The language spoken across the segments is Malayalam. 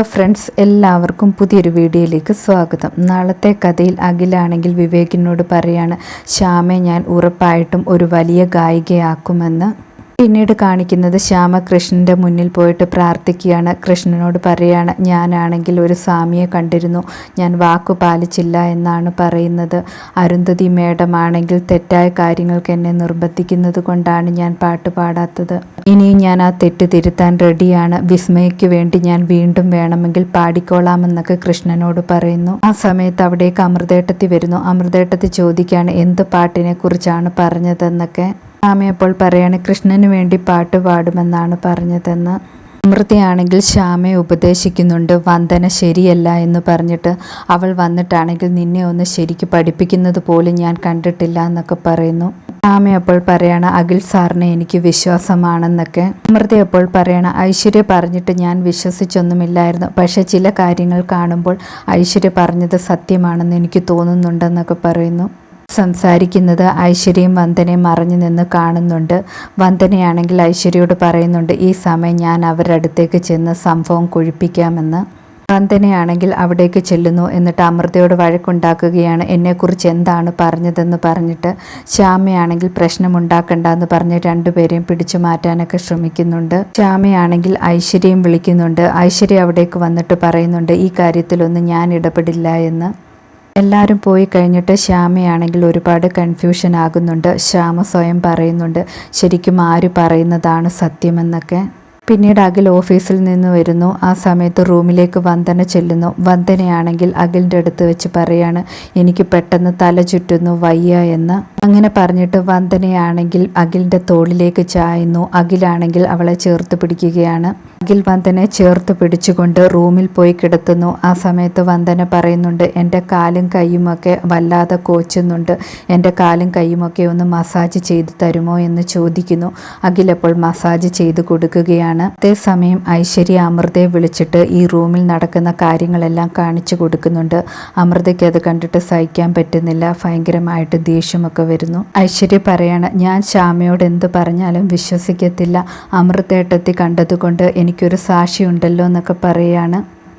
ഫ്രണ്ട്സ്, എല്ലാവർക്കും പുതിയൊരു വീഡിയോയിലേക്ക് സ്വാഗതം. നാളത്തെ കഥയിൽ അഖിലാണെങ്കിൽ വിവേകിനോട് പറയാണ്, ശ്യാമെ ഞാൻ ഉറപ്പായിട്ടും ഒരു വലിയ ഗായികയാക്കുമെന്ന്. പിന്നീട് കാണിക്കുന്നത് ശ്യാമ കൃഷ്ണൻ്റെ മുന്നിൽ പോയിട്ട് പ്രാർത്ഥിക്കുകയാണ്. കൃഷ്ണനോട് പറയാണ്, ഞാനാണെങ്കിൽ ഒരു സ്വാമിയെ കണ്ടിരുന്നു, ഞാൻ വാക്കു പാലിച്ചില്ല എന്നാണ് പറയുന്നത്. അരുന്ധതി മേഡമാണെങ്കിൽ തെറ്റായ കാര്യങ്ങൾക്ക് എന്നെ നിർബന്ധിക്കുന്നത് കൊണ്ടാണ് ഞാൻ പാട്ട് പാടാത്തത്. ഇനിയും ഞാൻ ആ തെറ്റ് തിരുത്താൻ റെഡിയാണ്. വിസ്മയയ്ക്ക് വേണ്ടി ഞാൻ വീണ്ടും വേണമെങ്കിൽ പാടിക്കോളാമെന്നൊക്കെ കൃഷ്ണനോട് പറയുന്നു. ആ സമയത്ത് അവിടേക്ക് അമൃതേട്ടത്തി വരുന്നു. അമൃതേട്ടത്തി ചോദിക്കുകയാണ് എന്ത് പാട്ടിനെ കുറിച്ചാണ് പറഞ്ഞതെന്നൊക്കെ. ശ്യാമ അപ്പോൾ പറയാണ്, കൃഷ്ണന് വേണ്ടി പാട്ട് പാടുമെന്നാണ് പറഞ്ഞതെന്ന്. അമൃതയാണെങ്കിൽ ശ്യാമയെ ഉപദേശിക്കുന്നുണ്ട്, വന്ദന ശരിയല്ല എന്ന് പറഞ്ഞിട്ട്. അവൾ വന്നിട്ടാണെങ്കിൽ നിന്നെ ഒന്ന് ശരിക്ക് പഠിപ്പിക്കുന്നത് പോലും ഞാൻ കണ്ടിട്ടില്ല എന്നൊക്കെ പറയുന്നു. ശ്യാമ അപ്പോൾ പറയണ, അഖിൽ സാറിനെ എനിക്ക് വിശ്വാസമാണെന്നൊക്കെ. അമൃത അപ്പോൾ പറയണ, ഐശ്വര്യ പറഞ്ഞിട്ട് ഞാൻ വിശ്വസിച്ചൊന്നുമില്ലായിരുന്നു, പക്ഷെ ചില കാര്യങ്ങൾ കാണുമ്പോൾ ഐശ്വര്യ പറഞ്ഞത് സത്യമാണെന്ന് എനിക്ക് തോന്നുന്നുണ്ടെന്നൊക്കെ പറയുന്നു. സംസാരിക്കുന്നത് ഐശ്വര്യയും വന്ദനയും മറഞ്ഞു നിന്ന് കാണുന്നുണ്ട്. വന്ദനയാണെങ്കിൽ ഐശ്വര്യയോട് പറയുന്നുണ്ട്, ഈ സമയം ഞാൻ അവരുടെ അടുത്തേക്ക് ചെന്ന് സംഭവം കൊഴിപ്പിക്കാമെന്ന്. വന്ദനയാണെങ്കിൽ അവിടേക്ക് ചെല്ലുന്നു. എന്നിട്ട് അമൃതയോട് വഴക്കുണ്ടാക്കുകയാണ്, എന്നെക്കുറിച്ച് എന്താണ് പറഞ്ഞതെന്ന് പറഞ്ഞിട്ട്. ശ്യാമയാണെങ്കിൽ പ്രശ്നമുണ്ടാക്കണ്ടെന്ന് പറഞ്ഞ് രണ്ടുപേരെയും പിടിച്ചു മാറ്റാനൊക്കെ ശ്രമിക്കുന്നുണ്ട്. ശ്യാമയാണെങ്കിൽ ഐശ്വര്യയും വിളിക്കുന്നുണ്ട്. ഐശ്വര്യ അവിടേക്ക് വന്നിട്ട് പറയുന്നുണ്ട്, ഈ കാര്യത്തിലൊന്നും ഞാൻ ഇടപെടില്ല എന്ന്. എല്ലാവരും പോയി കഴിഞ്ഞിട്ട് ശ്യാമയാണെങ്കിൽ ഒരുപാട് കൺഫ്യൂഷൻ ആകുന്നുണ്ട്. ശ്യാമ സ്വയം പറയുന്നുണ്ട്, ശരിക്കും ആര് പറയുന്നതാണ് സത്യമെന്നൊക്കെ. പിന്നീട് അഖിൽ ഓഫീസിൽ നിന്ന് വരുന്നു. ആ സമയത്ത് റൂമിലേക്ക് വന്ദന ചെല്ലുന്നു. വന്ദനയാണെങ്കിൽ അഖിലിൻ്റെ അടുത്ത് വെച്ച് പറയാണ്, എനിക്ക് പെട്ടെന്ന് തല ചുറ്റുന്നു, വയ്യ എന്ന്. അങ്ങനെ പറഞ്ഞിട്ട് വന്ദനയാണെങ്കിൽ അഖിലിൻ്റെ തോളിലേക്ക് ചായുന്നു. അഖിലാണെങ്കിൽ അവളെ ചേർത്ത് പിടിക്കുകയാണ്. അഖിൽ വന്ദനെ ചേർത്ത് പിടിച്ചുകൊണ്ട് റൂമിൽ പോയി കിടത്തുന്നു. ആ സമയത്ത് വന്ദന പറയുന്നുണ്ട്, എൻ്റെ കാലും കൈയുമൊക്കെ വല്ലാതെ കോച്ചുന്നുണ്ട്, എൻ്റെ കാലും കൈയുമൊക്കെ ഒന്ന് മസാജ് ചെയ്ത് തരുമോ എന്ന് ചോദിക്കുന്നു. അഖിൽ അപ്പോൾ മസാജ് ചെയ്ത് കൊടുക്കുകയാണ്. അതേസമയം ഐശ്വര്യ അമൃതയെ വിളിച്ചിട്ട് ഈ റൂമിൽ നടക്കുന്ന കാര്യങ്ങളെല്ലാം കാണിച്ചു കൊടുക്കുന്നുണ്ട്. അമൃതയ്ക്ക് അത് കണ്ടിട്ട് സഹിക്കാൻ പറ്റുന്നില്ല, ഭയങ്കരമായിട്ട് ദേഷ്യമൊക്കെ വരുന്നു. ഐശ്വര്യ പറയാണ്, ഞാൻ ശ്യാമയോട് എന്ത് പറഞ്ഞാലും വിശ്വസിക്കത്തില്ല, അമൃതേട്ടത്തി കണ്ടതുകൊണ്ട് എനിക്കൊരു സാക്ഷിയുണ്ടല്ലോ എന്നൊക്കെ പറയുകയാണ്.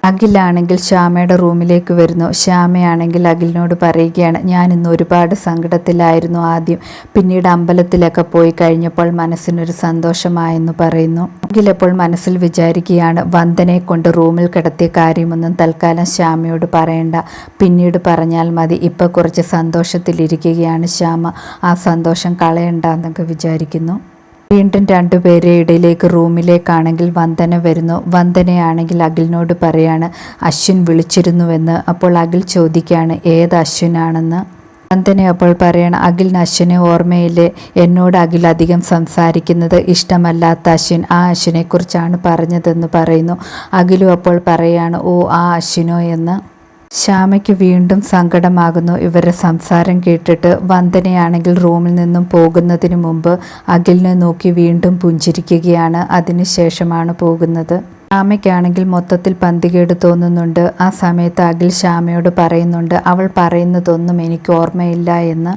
അഖിലാണെങ്കിൽ ശ്യാമയുടെ റൂമിലേക്ക് വരുന്നു. ശ്യാമയാണെങ്കിൽ അഖിലിനോട് പറയുകയാണ്, ഞാൻ ഇന്ന് ഒരുപാട് സങ്കടത്തിലായിരുന്നു ആദ്യം, പിന്നീട് അമ്പലത്തിലൊക്കെ പോയി കഴിഞ്ഞപ്പോൾ മനസ്സിനൊരു സന്തോഷമായെന്ന് പറയുന്നു. അഖിൽ അപ്പോൾ മനസ്സിൽ വിചാരിക്കുകയാണ്, വന്ദനയെ കൊണ്ട് റൂമിൽ കിടത്തിയ കാര്യമൊന്നും തൽക്കാലം ശ്യാമയോട് പറയണ്ട, പിന്നീട് പറഞ്ഞാൽ മതി, ഇപ്പം കുറച്ച് സന്തോഷത്തിലിരിക്കുകയാണ് ശ്യാമ, ആ സന്തോഷം കളയണ്ട എന്നൊക്കെ വിചാരിക്കുന്നു. വീണ്ടും രണ്ടുപേരെ ഇടയിലേക്ക് റൂമിലേക്കാണെങ്കിൽ വന്ദന വരുന്നു. വന്ദനയാണെങ്കിൽ അഖിലിനോട് പറയാണ്, അശ്വിൻ വിളിച്ചിരുന്നുവെന്ന്. അപ്പോൾ അഖിൽ ചോദിക്കുകയാണ്, ഏത് അശ്വിനാണെന്ന്. വന്ദന അപ്പോൾ പറയണം, അഖിലിന് അശ്വിനെ ഓർമ്മയില്ലേ, എന്നോട് അഖിൽ അധികം സംസാരിക്കുന്നത് ഇഷ്ടമല്ലാത്ത അശ്വിൻ, ആ അശ്വിനെക്കുറിച്ചാണ് പറഞ്ഞതെന്ന് പറയുന്നു. അഖിലും അപ്പോൾ പറയാണ്, ഓ ആ അശ്വിനോ എന്ന്. ശ്യാമയ്ക്ക് വീണ്ടും സങ്കടമാകുന്നു ഇവരുടെ സംസാരം കേട്ടിട്ട്. വന്ദനയാണെങ്കിൽ റൂമിൽ നിന്നും പോകുന്നതിന് മുമ്പ് അഖിലിനെ നോക്കി വീണ്ടും പുഞ്ചിരിക്കുകയാണ്. അതിനുശേഷമാണ് പോകുന്നത്. ശ്യാമയ്ക്കാണെങ്കിൽ മൊത്തത്തിൽ പന്തികേട് തോന്നുന്നുണ്ട്. ആ സമയത്ത് അഖിൽ ശ്യാമയോട് പറയുന്നുണ്ട്, അവൾ പറയുന്നതൊന്നും എനിക്ക് ഓർമ്മയില്ല എന്ന്.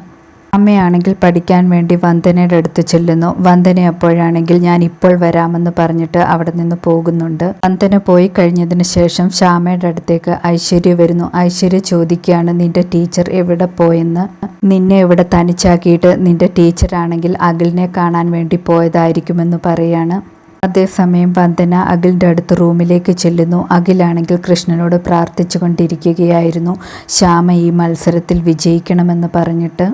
അമ്മയാണെങ്കിൽ പഠിക്കാൻ വേണ്ടി വന്ദനയുടെ അടുത്ത് ചെല്ലുന്നു. വന്ദന അപ്പോഴാണെങ്കിൽ ഞാൻ ഇപ്പോൾ വരാമെന്ന് പറഞ്ഞിട്ട് അവിടെ നിന്ന് പോകുന്നുണ്ട്. വന്ദന പോയി കഴിഞ്ഞതിന് ശേഷം ശ്യാമയുടെ അടുത്തേക്ക് ഐശ്വര്യ വരുന്നു. ഐശ്വര്യ ചോദിക്കുകയാണ്, നിന്റെ ടീച്ചർ എവിടെ പോയെന്ന്. നിന്നെ ഇവിടെ തനിച്ചാക്കിയിട്ട് നിന്റെ ടീച്ചറാണെങ്കിൽ അഖിലിനെ കാണാൻ വേണ്ടി പോയതായിരിക്കുമെന്ന് പറയാണ്. അതേസമയം വന്ദന അഖിലിൻ്റെ അടുത്ത് റൂമിലേക്ക് ചെല്ലുന്നു. അഖിലാണെങ്കിൽ കൃഷ്ണനോട് പ്രാർത്ഥിച്ചു കൊണ്ടിരിക്കുകയായിരുന്നു, ശ്യാമ ഈ മത്സരത്തിൽ വിജയിക്കണമെന്ന് പറഞ്ഞിട്ട്.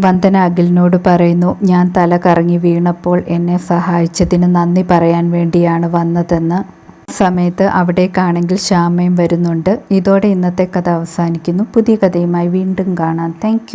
വന്ദന അഖിലിനോട് പറയുന്നു, ഞാൻ തല കറങ്ങി വീണപ്പോൾ എന്നെ സഹായിച്ചതിന് നന്ദി പറയാൻ വേണ്ടിയാണ് വന്നതെന്ന്. സമയത്ത് അവിടേക്കാണെങ്കിൽ ശ്യാമയും വരുന്നുണ്ട്. ഇതോടെ ഇന്നത്തെ കഥ അവസാനിക്കുന്നു. പുതിയ കഥയുമായി വീണ്ടും കാണാം. താങ്ക്